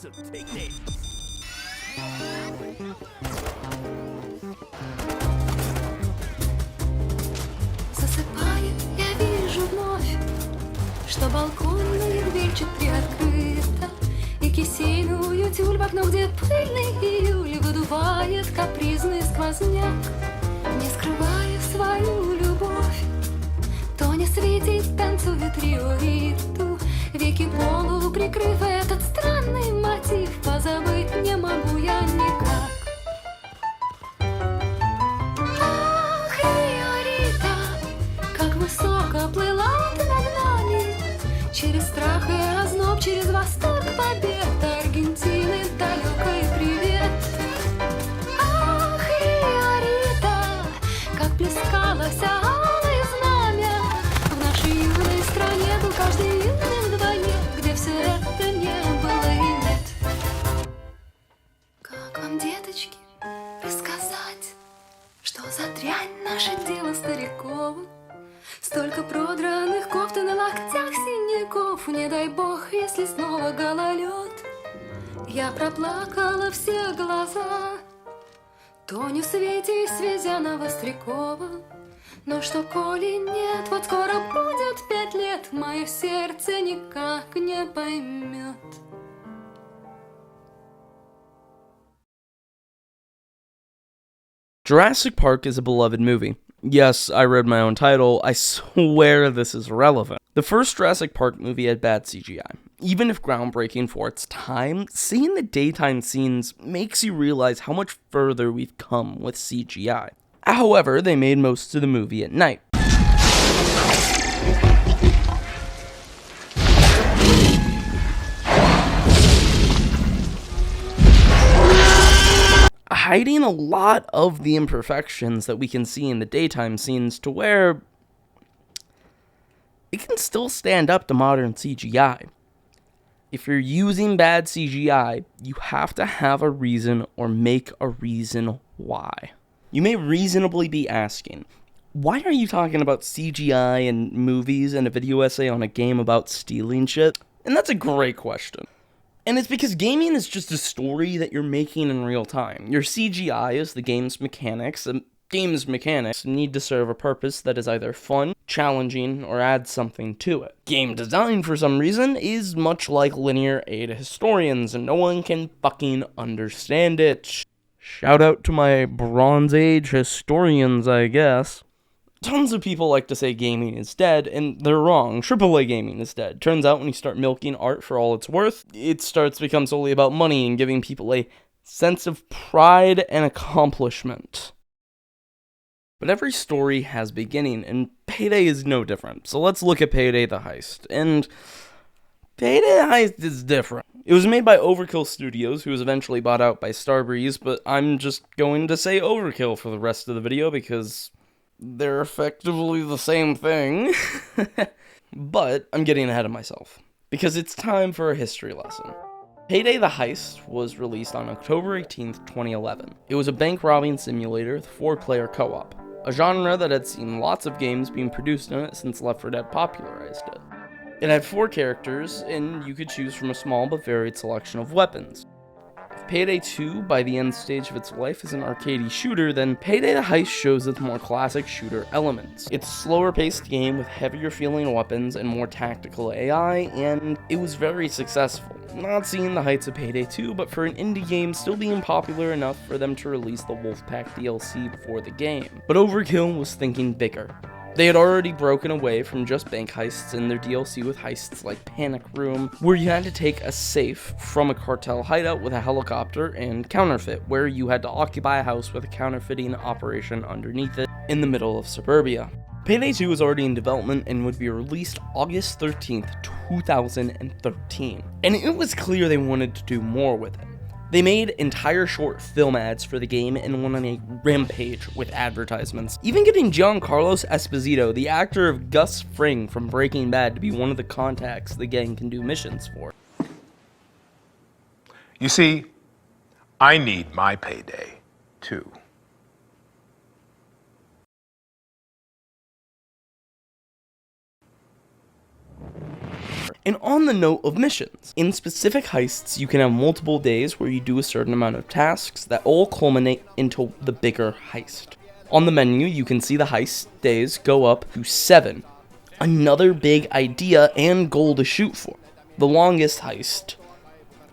of Payday. Засыпая, я вижу вновь, что балконная дверь чуть приоткрыта, и кисейную тюль в окно, где пыльный июль выдувает капризный сквозняк. Не скрывая свою любовь, Тоня светит, танцует рио-риту, веки полуприкрыв этот странный мотив, позабыть не могу я никак. Ах, Рио-рита, как высоко плыла ты над нами, через страх и озноб, через восторг побед Аргентины далекой привет. Ах, Рио-рита, как плескалось алое знамя, в нашей юной стране был каждый юным вдвойне, где все это не было и нет. Как вам, деточки, рассказать, что за дрянь наше дело старикова? Столько продранных кофт и на локтях синяков, не дай бог, если снова гололед. Я проплакала все глаза Тоню с Витей, свезя на Вострякова. Но что, коли нет, вот скоро будет 5 лет, мое сердце никак не поймет. Jurassic Park is a beloved movie. Yes, I read my own title. I swear this is relevant. The first Jurassic Park movie had bad CGI. Even if groundbreaking for its time, seeing the daytime scenes makes you realize how much further we've come with CGI. However, they made most of the movie at night. Hiding a lot of the imperfections that we can see in the daytime scenes to where it can still stand up to modern CGI. If you're using bad CGI, you have to have a reason or make a reason why. You may reasonably be asking, why are you talking about CGI in movies and a video essay on a game about stealing shit? And that's a great question. And it's because gaming is just a story that you're making in real time. Your CGI is the game's mechanics, and game's mechanics need to serve a purpose that is either fun, challenging, or adds something to it. Game design, for some reason, is much like linear A to historians, and no one can fucking understand it. Shout out to my Bronze Age historians, I guess. Tons of people like to say gaming is dead, and they're wrong. AAA gaming is dead. Turns out when you start milking art for all it's worth, it starts to become solely about money and giving people a sense of pride and accomplishment. But every story has a beginning, and Payday is no different. So let's look at Payday the Heist. And Payday the Heist is different. It was made by Overkill Studios, who was eventually bought out by Starbreeze, but I'm just going to say Overkill for the rest of the video because they're effectively the same thing. But I'm getting ahead of myself, because it's time for a history lesson. Payday the Heist was released on October 18th, 2011. It was a bank-robbing simulator with 4-player co-op, a genre that had seen lots of games being produced in it since Left 4 Dead popularized it. It had 4 characters, and you could choose from a small but varied selection of weapons. If Payday 2, by the end stage of its life, is an arcadey shooter, then Payday the Heist shows its more classic shooter elements. It's a slower-paced game with heavier-feeling weapons and more tactical AI, and it was very successful. Not seeing the heights of Payday 2, but for an indie game still being popular enough for them to release the Wolfpack DLC before the game. But Overkill was thinking bigger. They had already broken away from just bank heists in their DLC with heists like Panic Room, where you had to take a safe from a cartel hideout with a helicopter, and Counterfeit, where you had to occupy a house with a counterfeiting operation underneath it in the middle of suburbia. Payday 2 was already in development and would be released August 13th, 2013. And it was clear they wanted to do more with it. They made entire short film ads for the game and went on a rampage with advertisements, even getting Giancarlo Esposito, the actor of Gus Fring from Breaking Bad, to be one of the contacts the gang can do missions for. You see, I need my payday, too. And on the note of missions, in specific heists, you can have multiple days where you do a certain amount of tasks that all culminate into the bigger heist. On the menu, you can see the heist days go up to 7. Another big idea and goal to shoot for. The longest heist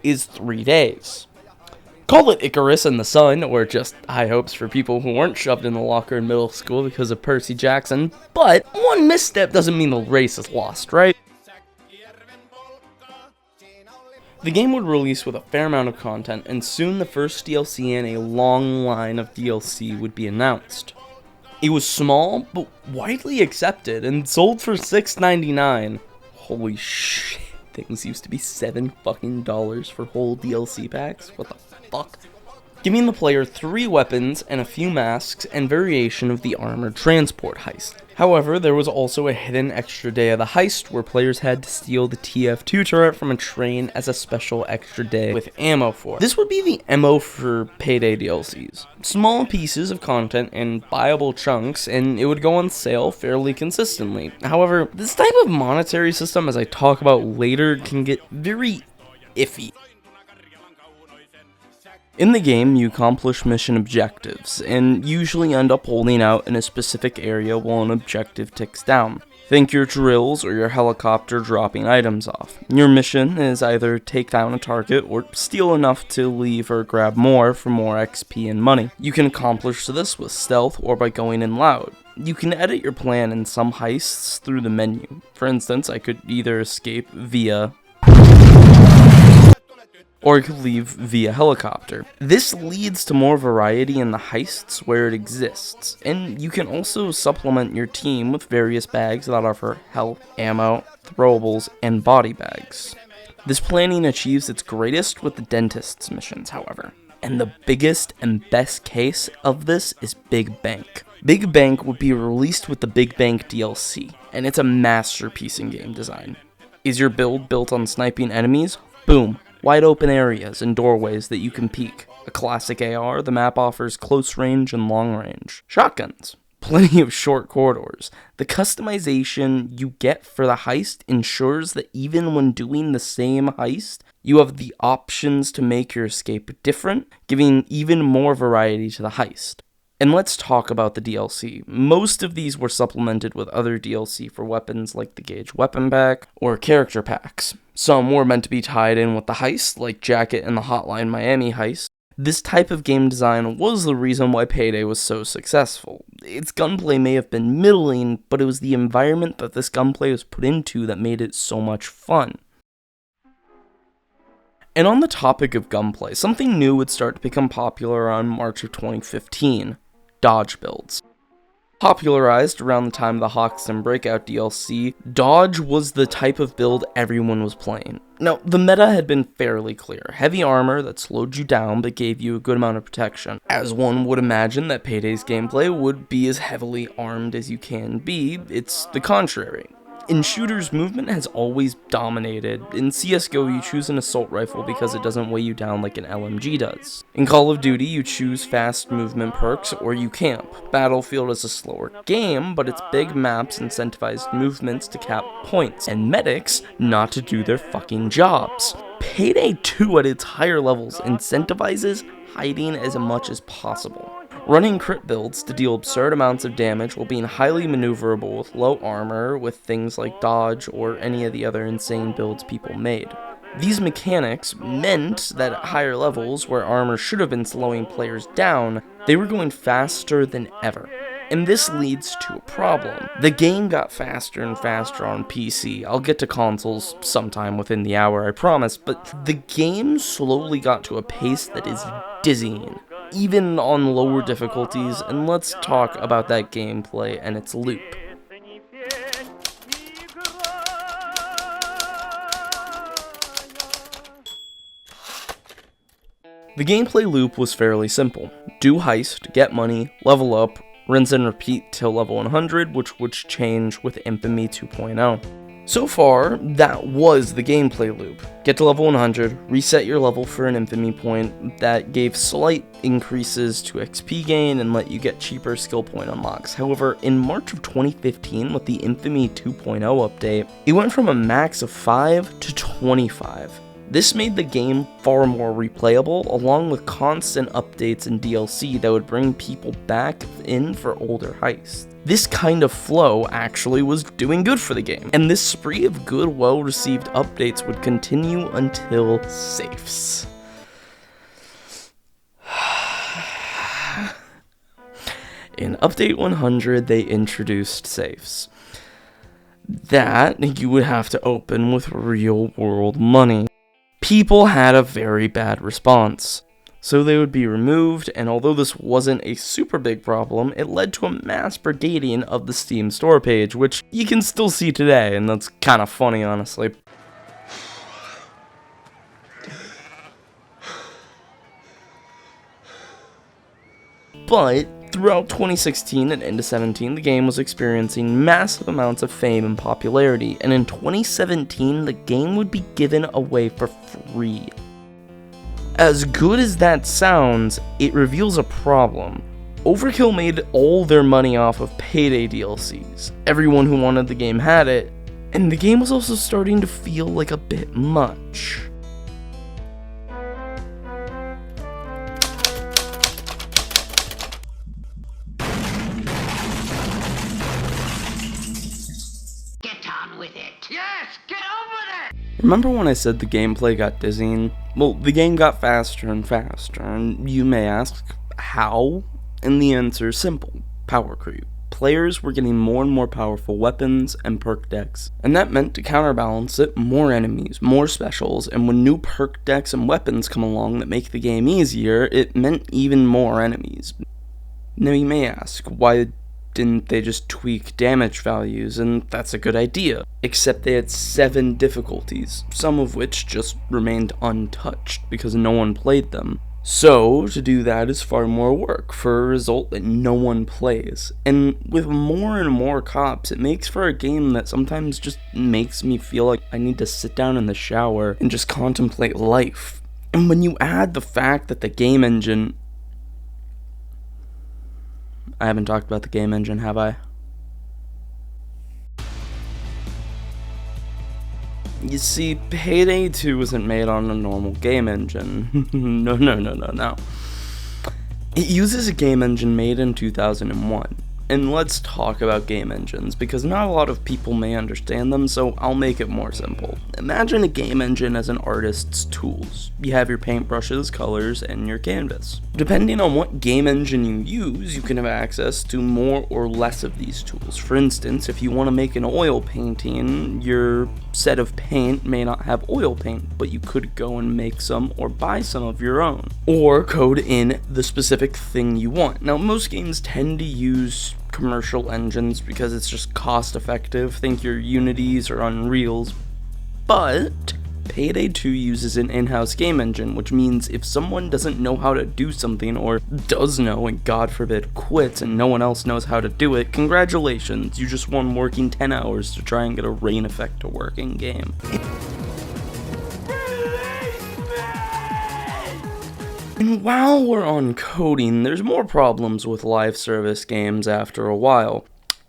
is 3 days. Call it Icarus and the Sun, or just high hopes for people who weren't shoved in the locker in middle school because of Percy Jackson, but one misstep doesn't mean the race is lost, right? The game would release with a fair amount of content, and soon the first DLC in a long line of DLC would be announced. It was small, but widely accepted, and sold for $6.99. Holy shit, things used to be $7 fucking for whole DLC packs? What the fuck? Giving the player 3 weapons and a few masks and variation of the armored transport heist. However, there was also a hidden extra day of the heist where players had to steal the TF2 turret from a train as a special extra day with ammo for it. This would be the MO for Payday DLCs. Small pieces of content in buyable chunks, and it would go on sale fairly consistently. However, this type of monetary system, as I talk about later, can get very iffy. In the game, you accomplish mission objectives, and usually end up holding out in a specific area while an objective ticks down. Think your drills or your helicopter dropping items off. Your mission is either take down a target or steal enough to leave or grab more for more XP and money. You can accomplish this with stealth or by going in loud. You can edit your plan in some heists through the menu. For instance, I could either escape via or it could leave via helicopter. This leads to more variety in the heists where it exists, and you can also supplement your team with various bags that offer health, ammo, throwables, and body bags. This planning achieves its greatest with the dentist's missions, however. And the biggest and best case of this is Big Bank. Big Bank would be released with the Big Bank DLC, and it's a masterpiece in game design. Is your build built on sniping enemies? Boom. Wide open areas and doorways that you can peek. A classic AR, the map offers close range and long range. Shotguns. Plenty of short corridors. The customization you get for the heist ensures that even when doing the same heist, you have the options to make your escape different, giving even more variety to the heist. And let's talk about the DLC. Most of these were supplemented with other DLC for weapons like the Gauge Weapon Pack or character packs. Some were meant to be tied in with the heist, like Jacket and the Hotline Miami heist. This type of game design was the reason why Payday was so successful. Its gunplay may have been middling, but it was the environment that this gunplay was put into that made it so much fun. And on the topic of gunplay, something new would start to become popular around March of 2015. Dodge builds. Popularized around the time of the Hawks and Breakout DLC, Dodge was the type of build everyone was playing. Now, the meta had been fairly clear. Heavy armor that slowed you down but gave you a good amount of protection. As one would imagine that Payday's gameplay would be as heavily armed as you can be, it's the contrary. In shooters, movement has always dominated. In CSGO, you choose an assault rifle because it doesn't weigh you down like an LMG does. In Call of Duty, you choose fast movement perks or you camp. Battlefield is a slower game, but its big maps incentivized movements to cap points, and medics not to do their fucking jobs. Payday 2 at its higher levels incentivizes hiding as much as possible. Running crit builds to deal absurd amounts of damage while being highly maneuverable with low armor with things like dodge or any of the other insane builds people made. These mechanics meant that at higher levels, where armor should have been slowing players down, they were going faster than ever. And this leads to a problem. The game got faster and faster on PC. I'll get to consoles sometime within the hour, I promise, but the game slowly got to a pace that is dizzying, even on lower difficulties, and let's talk about that gameplay and its loop. The gameplay loop was fairly simple. Do heist, get money, level up, rinse and repeat till level 100, which would change with Infamy 2.0. So far, that was the gameplay loop. Get to level 100, reset your level for an infamy point that gave slight increases to XP gain and let you get cheaper skill point unlocks. However, in March of 2015, with the Infamy 2.0 update, it went from a max of 5 to 25. This made the game far more replayable, along with constant updates and DLC that would bring people back in for older heists. This kind of flow actually was doing good for the game, and this spree of good, well-received updates would continue until safes. In Update 100, they introduced safes that you would have to open with real-world money. People had a very bad response, so they would be removed, and although this wasn't a super big problem, it led to a mass brigading of the Steam store page, which you can still see today, and that's kind of funny, honestly. But throughout 2016 and into 17, the game was experiencing massive amounts of fame and popularity, and in 2017, the game would be given away for free. As good as that sounds, it reveals a problem. Overkill made all their money off of Payday DLCs. Everyone who wanted the game had it, and the game was also starting to feel like a bit much. Remember when I said the gameplay got dizzying? Well, the game got faster and faster, and you may ask, how? And the answer is simple: power creep. Players were getting more and more powerful weapons and perk decks, and that meant to counterbalance it, more enemies, more specials, and when new perk decks and weapons come along that make the game easier, it meant even more enemies. Now you may ask, why didn't they just tweak damage values? And that's a good idea, except they had 7 difficulties, some of which just remained untouched because no one played them. So, to do that is far more work, for a result that no one plays. And with more and more cops, it makes for a game that sometimes just makes me feel like I need to sit down in the shower and just contemplate life. And when you add the fact that the game engine... I haven't talked about the game engine, have I? You see, Payday 2 wasn't made on a normal game engine. No. It uses a game engine made in 2001. And let's talk about game engines, because not a lot of people may understand them, so I'll make it more simple. Imagine a game engine as an artist's tools. You have your paintbrushes, colors, and your canvas. Depending on what game engine you use, you can have access to more or less of these tools. For instance, if you want to make an oil painting, your set of paint may not have oil paint, but you could go and make some or buy some of your own, or code in the specific thing you want. Now, most games tend to use commercial engines because it's just cost effective. Think your Unities or Unreals, but Payday 2 uses an in-house game engine, which means if someone doesn't know how to do something, or does know and God forbid quits and no one else knows how to do it, congratulations, you just won working 10 hours to try and get a rain effect to work in game. And while we're on coding, there's more problems with live service games after a while.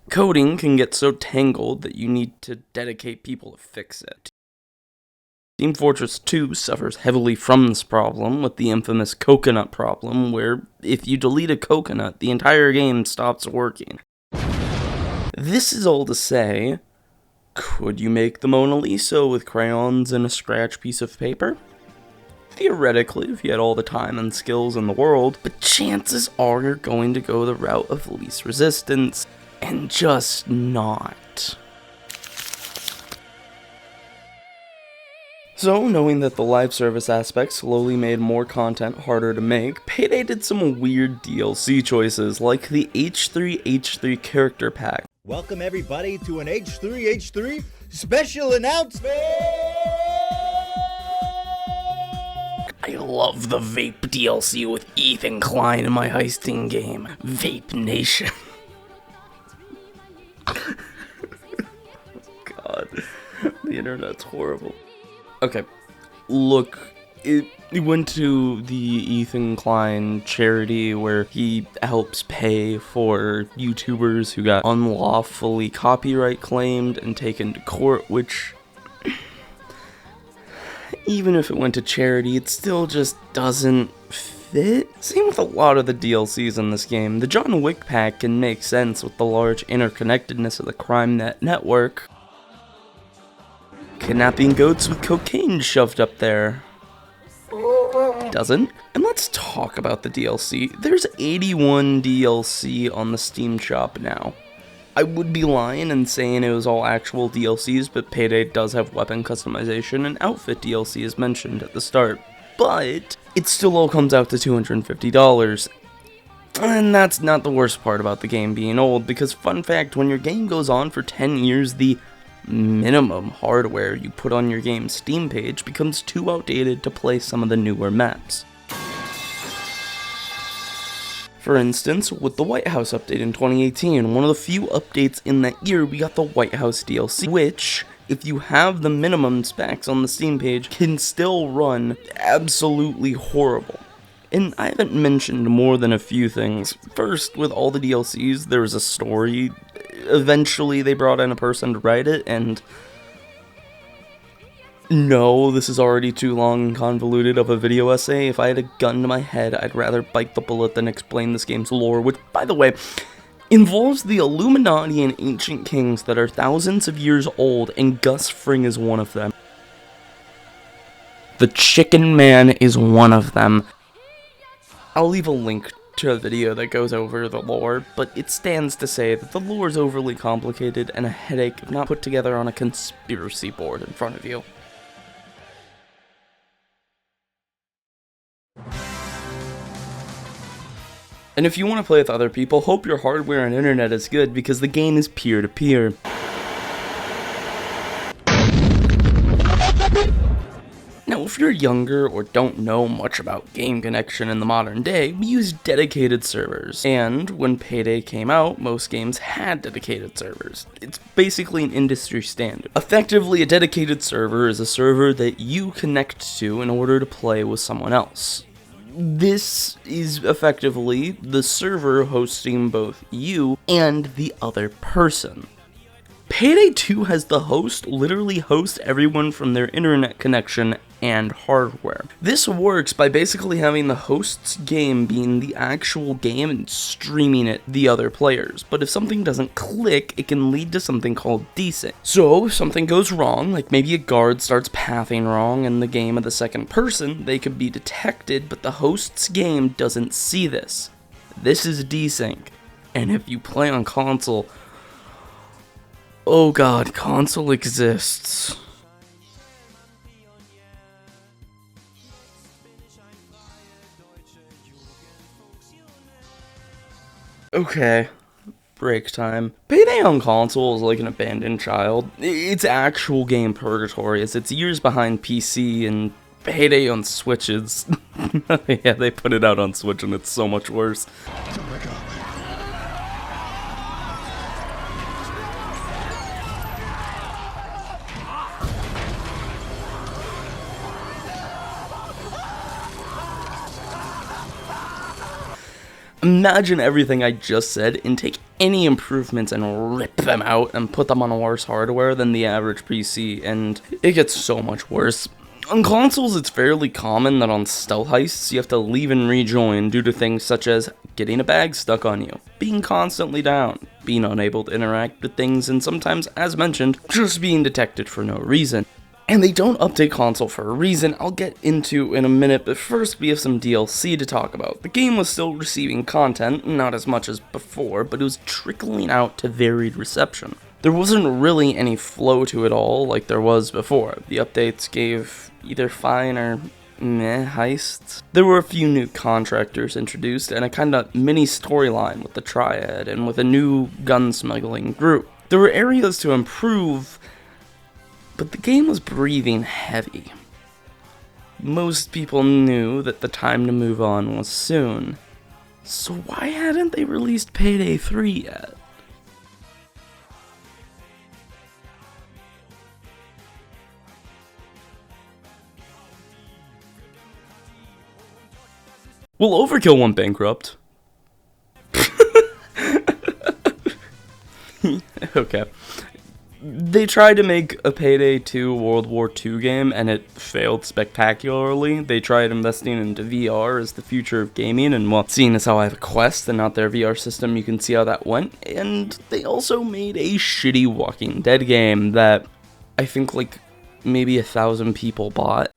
Coding can get so tangled that you need to dedicate people to fix it. Team Fortress 2 suffers heavily from this problem with the infamous coconut problem, where if you delete a coconut, the entire game stops working. This is all to say, could you make the Mona Lisa with crayons and a scratch piece of paper? Theoretically, if you had all the time and skills in the world, but chances are you're going to go the route of least resistance, and just not. So, knowing that the live service aspect slowly made more content harder to make, Payday did some weird DLC choices, like the H3H3 character pack. Welcome everybody to an H3H3 special announcement! I love the Vape DLC with Ethan Klein in my heisting game. Vape Nation. God. internet's horrible. Okay, look, it went to the Ethan Klein charity where he helps pay for YouTubers who got unlawfully copyright claimed and taken to court, which, even if it went to charity, it still just doesn't fit. Same with a lot of the DLCs in this game. The John Wick pack can make sense with the large interconnectedness of the CrimeNet network. Kidnapping goats with cocaine shoved up there doesn't. And let's talk about the DLC. There's 81 DLC on the Steam shop now. I would be lying and saying it was all actual DLCs, but Payday does have weapon customization and outfit DLC as mentioned at the start. But it still all comes out to $250. And that's not the worst part about the game being old, because fun fact, when your game goes on for 10 years, the minimum hardware you put on your game's Steam page becomes too outdated to play some of the newer maps. For instance, with the White House update in 2018, one of the few updates in that year, we got the White House DLC, which, if you have the minimum specs on the Steam page, can still run absolutely horrible. And I haven't mentioned more than a few things. First, with all the DLCs, there was a story. Eventually, they brought in a person to write it, and no, this is already too long and convoluted of a video essay. If I had a gun to my head, I'd rather bite the bullet than explain this game's lore, which, by the way, involves the Illuminati and ancient kings that are thousands of years old, and Gus Fring is one of them. The Chicken Man is one of them. I'll leave a link to a video that goes over the lore, but it stands to say that the lore is overly complicated and a headache if not put together on a conspiracy board in front of you. And if you want to play with other people, hope your hardware and internet is good, because the game is peer-to-peer. Now, if you're younger or don't know much about game connection in the modern day, we use dedicated servers. And when Payday came out, most games had dedicated servers. It's basically an industry standard. Effectively, a dedicated server is a server that you connect to in order to play with someone else. This is effectively the server hosting both you and the other person. Payday 2 has the host literally host everyone from their internet connection and hardware. This works by basically having the host's game being the actual game and streaming it the other players. But if something doesn't click, it can lead to something called desync. So if something goes wrong, like maybe a guard starts pathing wrong in the game of the second person, they could be detected, but the host's game doesn't see this. This is desync. And if you play on console, oh god, console exists. Okay, break time. Payday on console is like an abandoned child. It's actual game purgatory, as it's years behind PC, and Payday on Switches. Yeah, they put it out on Switch and it's so much worse. Imagine everything I just said and take any improvements and rip them out and put them on worse hardware than the average PC, and it gets so much worse. On consoles, it's fairly common that on stealth heists, you have to leave and rejoin due to things such as getting a bag stuck on you, being constantly down, being unable to interact with things, and sometimes, as mentioned, just being detected for no reason. And they don't update console for a reason I'll get into in a minute, but first we have some DLC to talk about. The game was still receiving content, not as much as before, but it was trickling out to varied reception. There wasn't really any flow to it all like there was before. The updates gave either fine or meh heists. There were a few new contractors introduced and a kinda mini storyline with the Triad and with a new gun smuggling group. There were areas to improve, but the game was breathing heavy. Most people knew that the time to move on was soon. So why hadn't they released Payday 3 yet? Well, Overkill went bankrupt. Okay. They tried to make a Payday 2 World War II game, and it failed spectacularly. They tried investing into VR as the future of gaming, and well, seeing as how I have a Quest and not their VR system, you can see how that went. And they also made a shitty Walking Dead game that I think like maybe 1,000 people bought.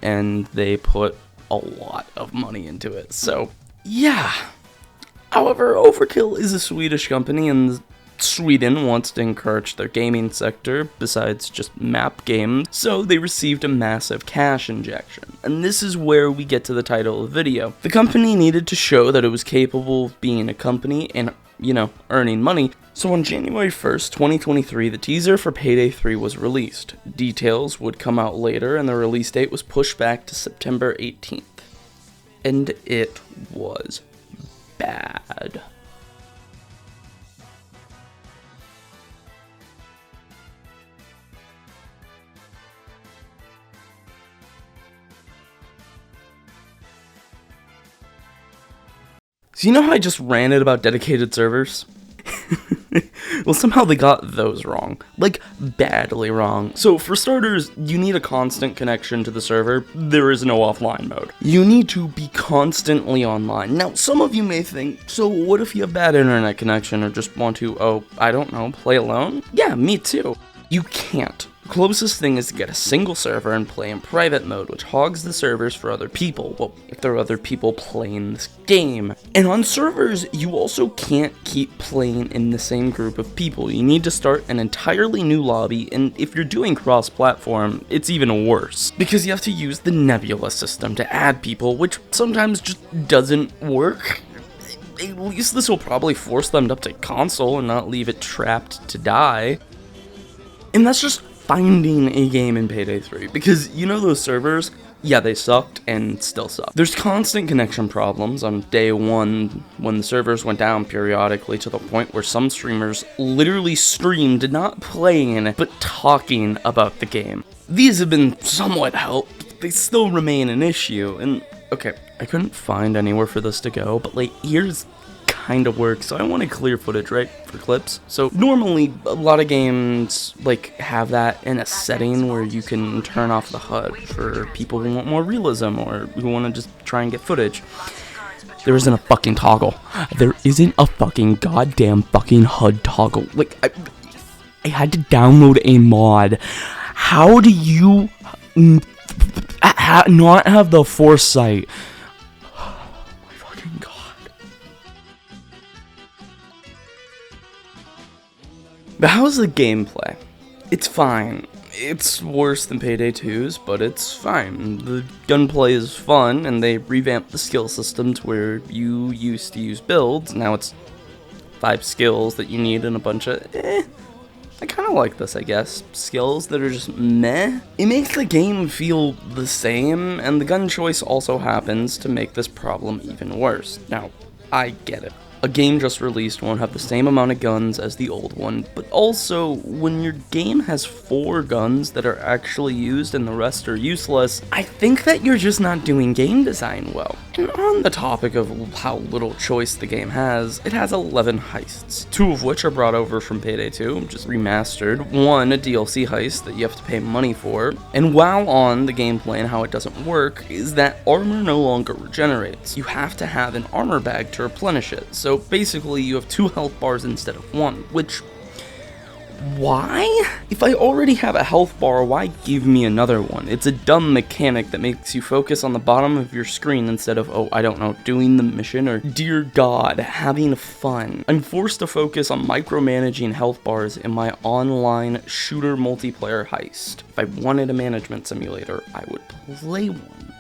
And they put a lot of money into it, so yeah. However, Overkill is a Swedish company, and Sweden wants to encourage their gaming sector besides just map games, so they received a massive cash injection. And this is where we get to the title of the video. The company needed to show that it was capable of being a company and, earning money. So on January 1st, 2023, the teaser for Payday 3 was released. Details would come out later, and the release date was pushed back to September 18th. And it was bad. So you know how I just ranted about dedicated servers? Well, somehow they got those wrong. Like, badly wrong. So, for starters, you need a constant connection to the server. There is no offline mode. You need to be constantly online. Now, some of you may think, so what if you have bad internet connection or just want to, play alone? Yeah, me too. You can't. The closest thing is to get a single server and play in private mode, which hogs the servers for other people. Well, if there are other people playing this game. And on servers, you also can't keep playing in the same group of people. You need to start an entirely new lobby, and if you're doing cross-platform, it's even worse. Because you have to use the Nebula system to add people, which sometimes just doesn't work. At least this will probably force them to update console and not leave it trapped to die. And that's just finding a game in Payday 3, because those servers, yeah, they sucked and still suck. There's constant connection problems on day one when the servers went down periodically to the point where some streamers literally streamed not playing but talking about the game. These have been somewhat helped, but they still remain an issue, and okay, I couldn't find anywhere for this to go, but here's kind of works, so I wanted clear footage, right, for clips. So normally a lot of games have that in a setting where you can turn off the HUD for people who want more realism or who want to just try and get footage. There isn't a fucking toggle. There isn't a fucking goddamn fucking HUD toggle. I had to download a mod. How do you not have the foresight? But how's the gameplay? It's fine. It's worse than Payday 2's, but it's fine. The gunplay is fun, and they revamped the skill system to where you used to use builds. Now it's 5 skills that you need and a bunch of I kind of like this, I guess. Skills that are just meh. It makes the game feel the same, and the gun choice also happens to make this problem even worse. Now, I get it. A game just released won't have the same amount of guns as the old one, but also, when your game has 4 guns that are actually used and the rest are useless, I think that you're just not doing game design well. And on the topic of how little choice the game has, it has 11 heists, 2 of which are brought over from Payday 2, just remastered, 1 a DLC heist that you have to pay money for, and while on the gameplay and how it doesn't work, is that armor no longer regenerates. You have to have an armor bag to replenish it, so basically you have 2 health bars instead of 1, which, why? If I already have a health bar, why give me another one? It's a dumb mechanic that makes you focus on the bottom of your screen instead of, doing the mission or, dear God, having fun. I'm forced to focus on micromanaging health bars in my online shooter multiplayer heist. If I wanted a management simulator, I would play one.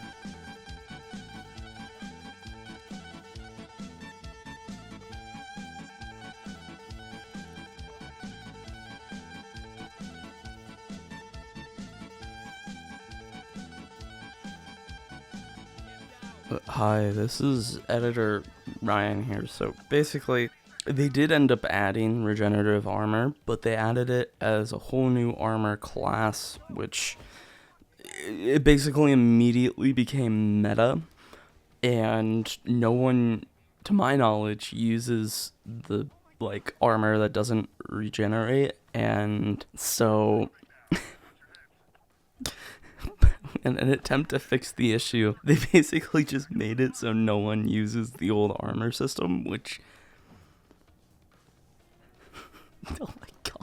Hi, this is editor Ryan here. So basically, they did end up adding regenerative armor, but they added it as a whole new armor class, which it basically immediately became meta, and no one, to my knowledge, uses the like armor that doesn't regenerate, and so in an attempt to fix the issue, they basically just made it so no one uses the old armor system, which oh my god.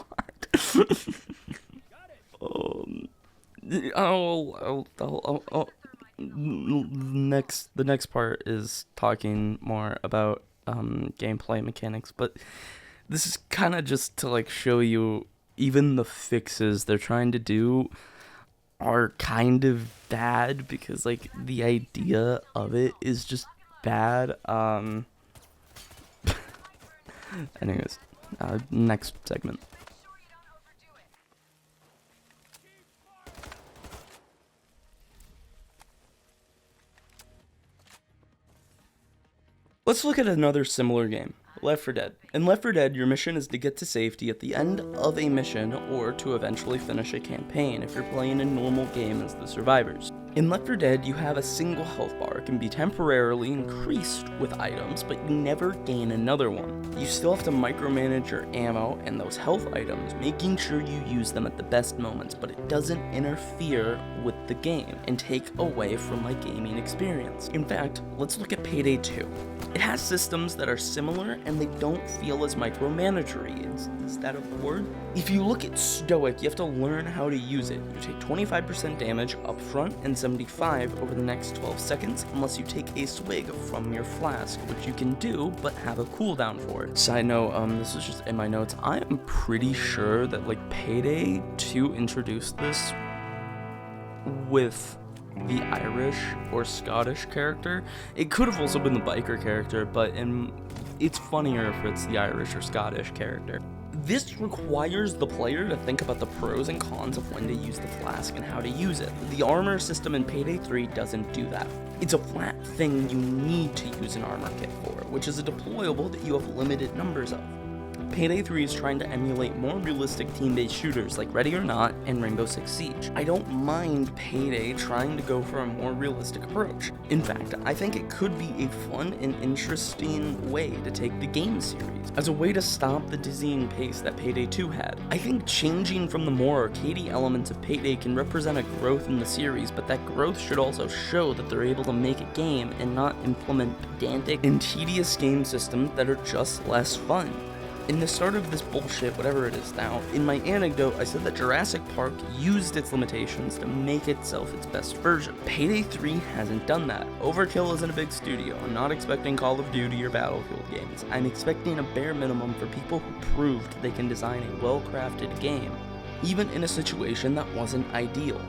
The next part is talking more about gameplay mechanics, but this is kind of just to like show you even the fixes they're trying to do are kind of bad, because like the idea of it is just bad. Anyways, next segment. Let's look at another similar game, Left 4 Dead. In Left 4 Dead, your mission is to get to safety at the end of a mission or to eventually finish a campaign if you're playing a normal game as the survivors. In Left 4 Dead, you have a single health bar. It can be temporarily increased with items, but you never gain another one. You still have to micromanage your ammo and those health items, making sure you use them at the best moments, but it doesn't interfere with the game and take away from my gaming experience. In fact, let's look at Payday 2. It has systems that are similar and they don't feel as micromanagery. Is that a word? If you look at Stoic, you have to learn how to use it. You take 25% damage up front and 75 over the next 12 seconds unless you take a swig from your flask, which you can do but have a cooldown for. Side note, this is just in my notes, I am pretty sure that like Payday 2 introduced this with the Irish or Scottish character. It could have also been the biker character, but it's funnier if it's the Irish or Scottish character. This requires the player to think about the pros and cons of when to use the flask and how to use it. The armor system in Payday 3 doesn't do that. It's a flat thing you need to use an armor kit for, which is a deployable that you have limited numbers of. Payday 3 is trying to emulate more realistic team-based shooters like Ready or Not and Rainbow Six Siege. I don't mind Payday trying to go for a more realistic approach. In fact, I think it could be a fun and interesting way to take the game series, as a way to stop the dizzying pace that Payday 2 had. I think changing from the more arcadey elements of Payday can represent a growth in the series, but that growth should also show that they're able to make a game and not implement pedantic and tedious game systems that are just less fun. In the start of this bullshit, whatever it is now, in my anecdote, I said that Jurassic Park used its limitations to make itself its best version. Payday 3 hasn't done that. Overkill isn't a big studio. I'm not expecting Call of Duty or Battlefield games. I'm expecting a bare minimum for people who proved they can design a well-crafted game, even in a situation that wasn't ideal.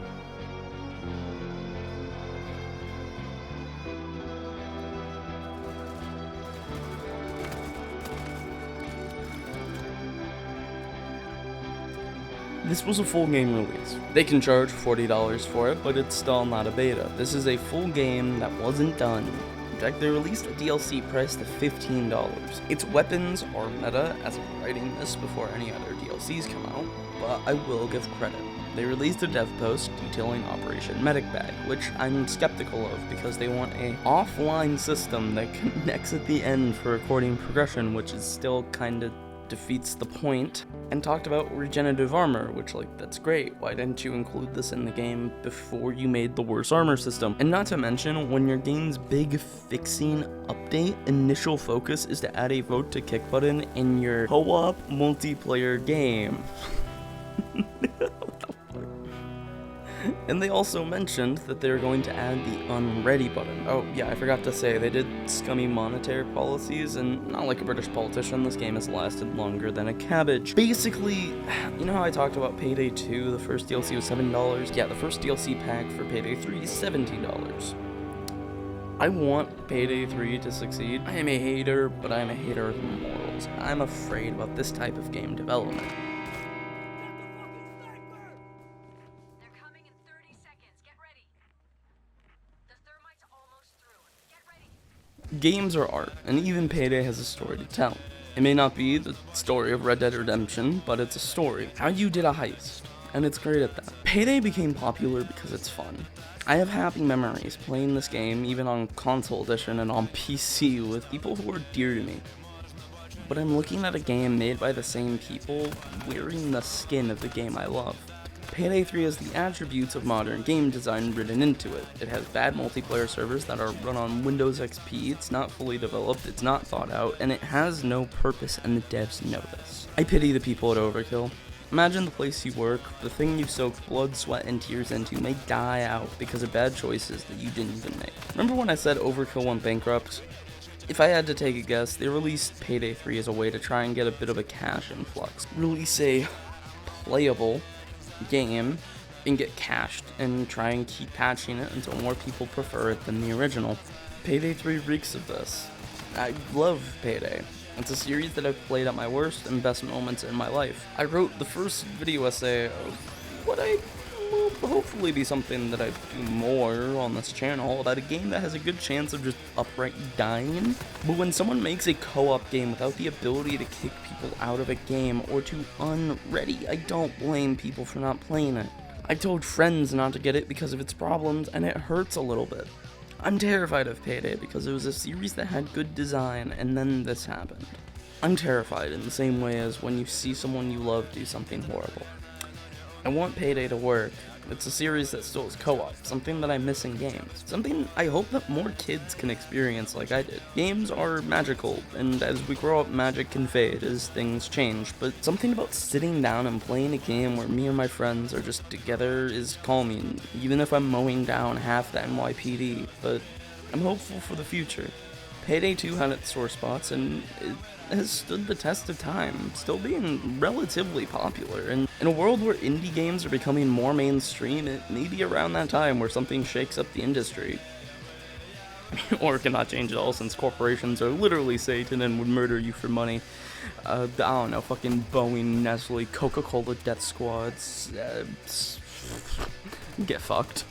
This was a full game release. They can charge $40 for it, but it's still not a beta. This is a full game that wasn't done. In fact, they released a DLC priced at $15. Its weapons are meta, as I'm writing this before any other DLCs come out, but I will give credit. They released a dev post detailing Operation Medic Bag, which I'm skeptical of because they want a offline system that connects at the end for recording progression, which is still kinda defeats the point, and talked about regenerative armor, which that's great. Why didn't you include this in the game before you made the worse armor system? And not to mention, when your game's big fixing update initial focus is to add a vote to kick button in your co-op multiplayer game. And they also mentioned that they're going to add the unready button. Oh yeah, I forgot to say, they did scummy monetary policies, and not like a British politician, this game has lasted longer than a cabbage. Basically, you know how I talked about Payday 2, the first DLC was $7? Yeah, the first DLC pack for Payday 3 is $17. I want Payday 3 to succeed. I am a hater, but I am a hater of morals. I'm afraid about this type of game development. Games are art, and even Payday has a story to tell. It may not be the story of Red Dead Redemption, but it's a story. How you did a heist, and it's great at that. Payday became popular because it's fun. I have happy memories playing this game even on console edition and on PC with people who are dear to me. But I'm looking at a game made by the same people wearing the skin of the game I love. Payday 3 has the attributes of modern game design written into it. It has bad multiplayer servers that are run on Windows XP, it's not fully developed, it's not thought out, and it has no purpose, and the devs know this. I pity the people at Overkill. Imagine the place you work, the thing you soak blood, sweat, and tears into may die out because of bad choices that you didn't even make. Remember when I said Overkill went bankrupt? If I had to take a guess, they released Payday 3 as a way to try and get a bit of a cash influx. Release a playable game and get cashed and try and keep patching it until more people prefer it than the original. Payday 3 reeks of this. I love Payday. It's a series that I've played at my worst and best moments in my life. I wrote the first video essay of what I will hopefully be something that I do more on this channel about a game that has a good chance of just outright dying. But when someone makes a co-op game without the ability to kick people out of a game or to unready, I don't blame people for not playing it. I told friends not to get it because of its problems, and it hurts a little bit. I'm terrified of Payday because it was a series that had good design, and then this happened. I'm terrified in the same way as when you see someone you love do something horrible. I want Payday to work. It's a series that still is co-op, something that I miss in games, something I hope that more kids can experience like I did. Games are magical, and as we grow up, magic can fade as things change, but something about sitting down and playing a game where me and my friends are just together is calming, even if I'm mowing down half the NYPD, but I'm hopeful for the future. Payday 2 had its sore spots, and it has stood the test of time, still being relatively popular, and in a world where indie games are becoming more mainstream, it may be around that time where something shakes up the industry. Or cannot change at all since corporations are literally Satan and would murder you for money. I don't know, fucking Boeing, Nestle, Coca-Cola death squads, get fucked.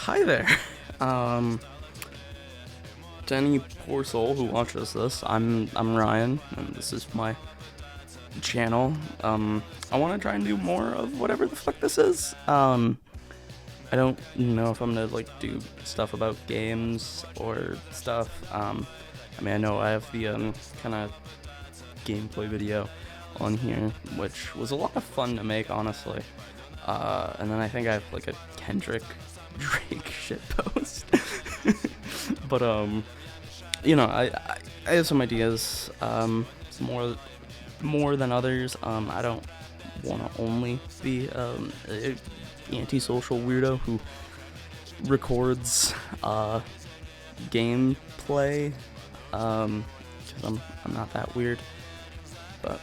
Hi there. To any poor soul who watches this, I'm Ryan, and this is my channel. I want to try and do more of whatever the fuck this is. I don't know if I'm gonna like do stuff about games or stuff. I mean, I know I have the kind of gameplay video on here, which was a lot of fun to make, honestly. And then I think I have like a Kendrick Drake shitpost. But you know, I have some ideas, some more than others. I don't want to only be an antisocial weirdo who records gameplay, because I'm not that weird. But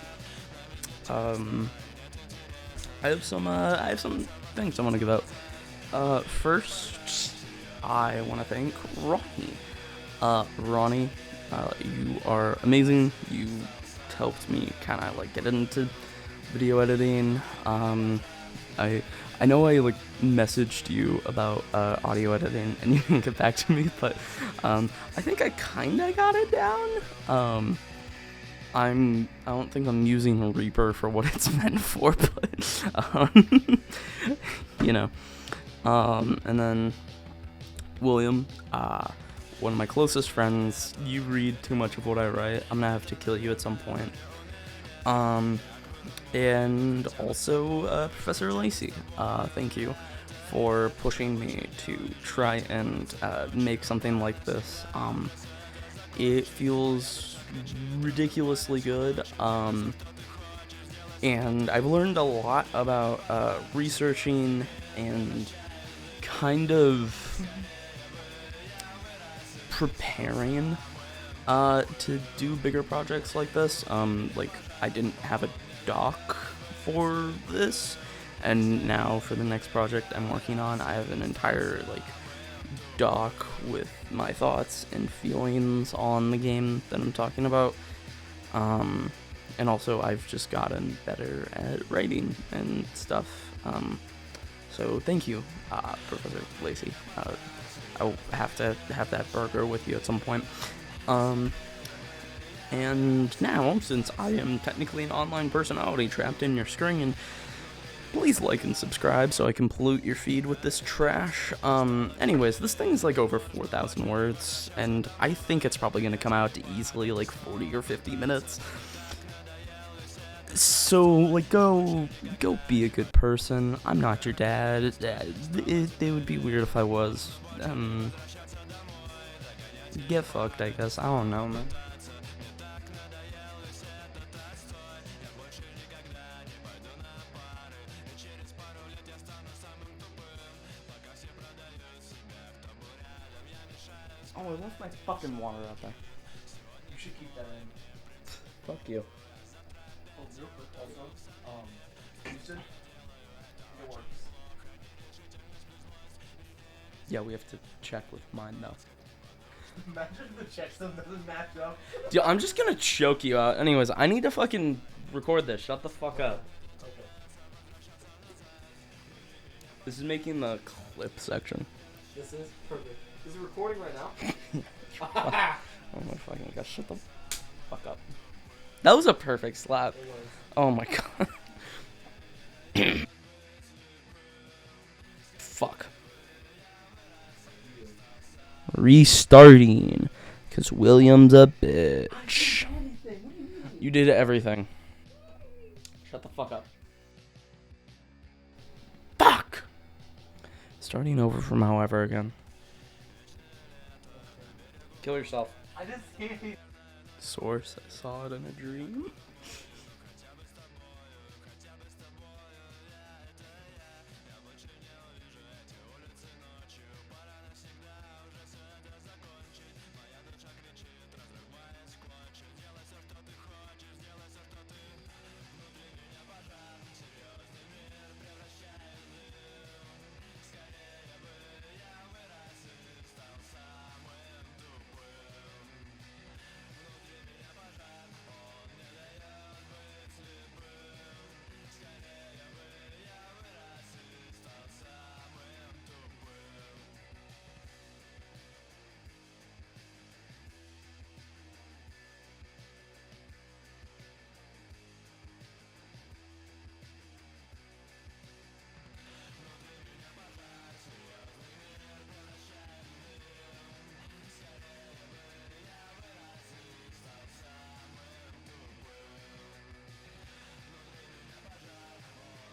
I have some things I want to give out. First, I want to thank Ronnie. Ronnie, you are amazing. You helped me kind of like get into video editing. I know I like messaged you about audio editing and you didn't get back to me, but I think I kind of got it down. I don't think I'm using Reaper for what it's meant for, but you know. And then William, one of my closest friends, you read too much of what I write, I'm gonna have to kill you at some point. And also, Professor Lacey, thank you for pushing me to try and make something like this. It feels ridiculously good, and I've learned a lot about researching and kind of preparing to do bigger projects like this. Like, I didn't have a doc for this, and now for the next project I'm working on, I have an entire like doc with my thoughts and feelings on the game that I'm talking about. And also, I've just gotten better at writing and stuff. So thank you, Professor Lacey. I'll have to have that burger with you at some point. And now, since I am technically an online personality trapped in your screen, please like and subscribe so I can pollute your feed with this trash. Anyways, this thing's like over 4,000 words, and I think it's probably gonna come out to easily like 40 or 50 minutes. So, like, go be a good person. I'm not your dad. It would be weird if I was. Get fucked, I guess. I don't know, man. Oh, I left my fucking water out there. You should keep that in. Fuck you. Oh, real quick, also, Houston, it works. Yeah, we have to check with mine, though. Imagine the checksum doesn't match up. Dude, I'm just gonna choke you out. Anyways, I need to fucking record this. Shut the fuck up. Okay. This is making the clip section. This is perfect. Is it recording right now? Oh my fucking gosh, shut the fuck up. That was a perfect slap. It was. Oh my god. Fuck. Restarting. Because William's a bitch. You did everything. Shut the fuck up. Fuck! Starting over from however again. Kill yourself. I just hate. Source, I saw it in a dream.